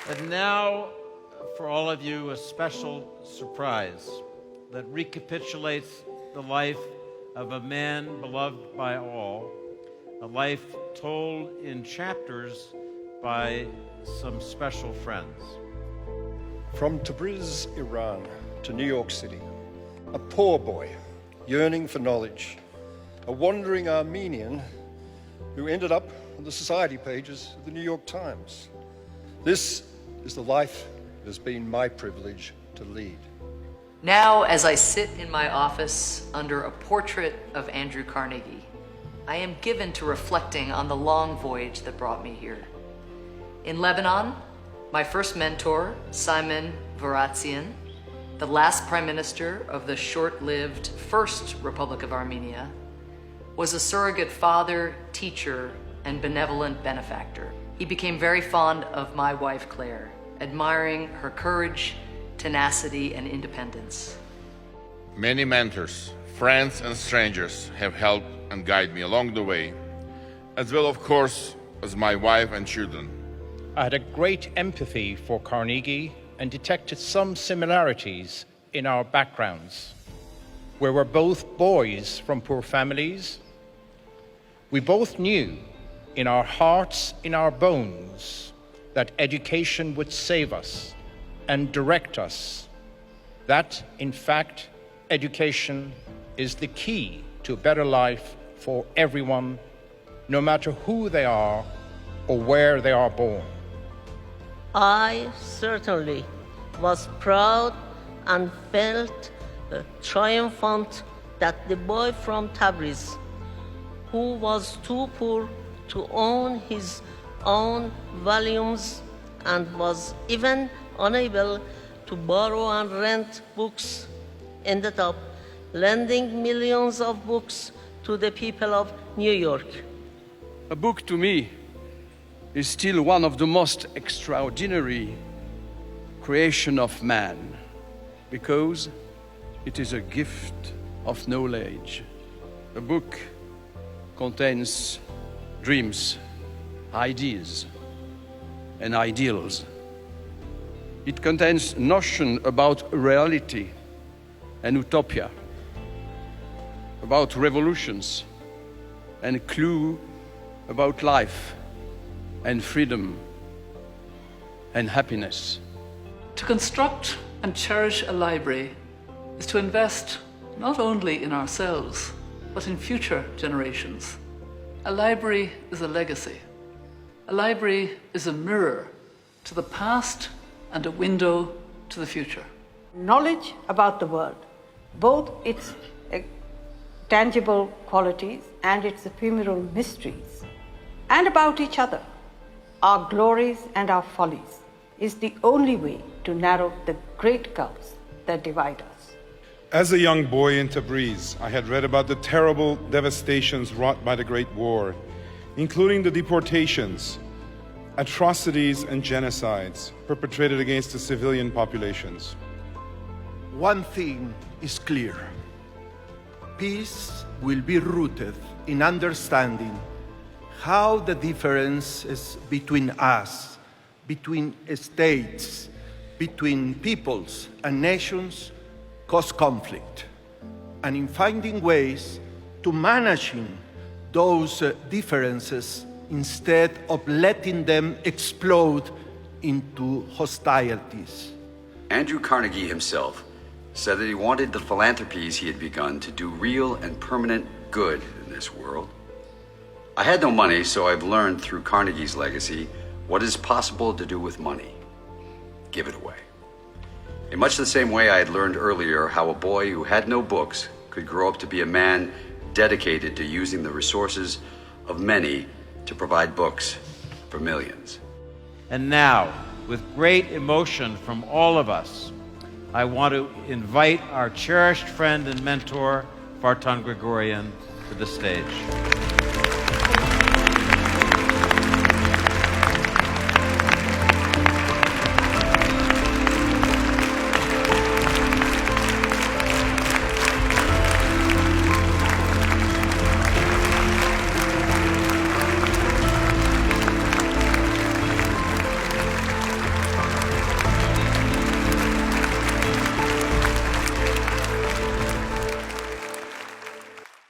And now, for all of you, a special surprise that recapitulates the life of a man beloved by all, a life told in chapters by some special friends. From Tabriz, Iran, to New York City, a poor boy yearning for knowledge, a wandering Armenian who ended up on the society pages of the New York Times. This is the life it has been my privilege to lead. Now, as I sit in my office under a portrait of Andrew Carnegie, I am given to reflecting on the long voyage that brought me here. In Lebanon, my first mentor, Simon Varatzian, the last prime minister of the short-lived First Republic of Armenia, was a surrogate father, teacher, and benevolent benefactor. He became very fond of my wife, Claire, admiring her courage, tenacity, and independence. Many mentors, friends, and strangers have helped and guided me along the way, as well, of course, as my wife and children. I had a great empathy for Carnegie and detected some similarities in our backgrounds. We were both boys from poor families. We both knew in our hearts, in our bones, that education would save us and direct us. That, in fact, education is the key to a better life for everyone, no matter who they are or where they are born. I certainly was proud and felt triumphant that the boy from Tabriz, who was too poor to own his own volumes and was even unable to borrow and rent books, ended up lending millions of books to the people of New York. A book to me is still one of the most extraordinary creation of man because it is a gift of knowledge. A book contains dreams, ideas, and ideals. It contains notion about reality and utopia, about revolutions, and clue about life and freedom and happiness. To construct and cherish a library is to invest not only in ourselves, but in future generations. A library is a legacy. A library is a mirror to the past and a window to the future. Knowledge about the world, both its tangible qualities and its ephemeral mysteries, and about each other, our glories and our follies, is the only way to narrow the great gulfs that divide us. As a young boy in Tabriz, I had read about the terrible devastations wrought by the Great War, including the deportations, atrocities, and genocides perpetrated against the civilian populations. One thing is clear. Peace will be rooted in understanding how the differences between us, between states, between peoples and nations cause conflict, and in finding ways to managing those differences instead of letting them explode into hostilities. Andrew Carnegie himself said that he wanted the philanthropies he had begun to do real and permanent good in this world. I had no money, so I've learned through Carnegie's legacy what is possible to do with money. Give it away. In much the same way I had learned earlier how a boy who had no books could grow up to be a man dedicated to using the resources of many to provide books for millions. And now, with great emotion from all of us, I want to invite our cherished friend and mentor, Vardhan Grigoryan, to the stage.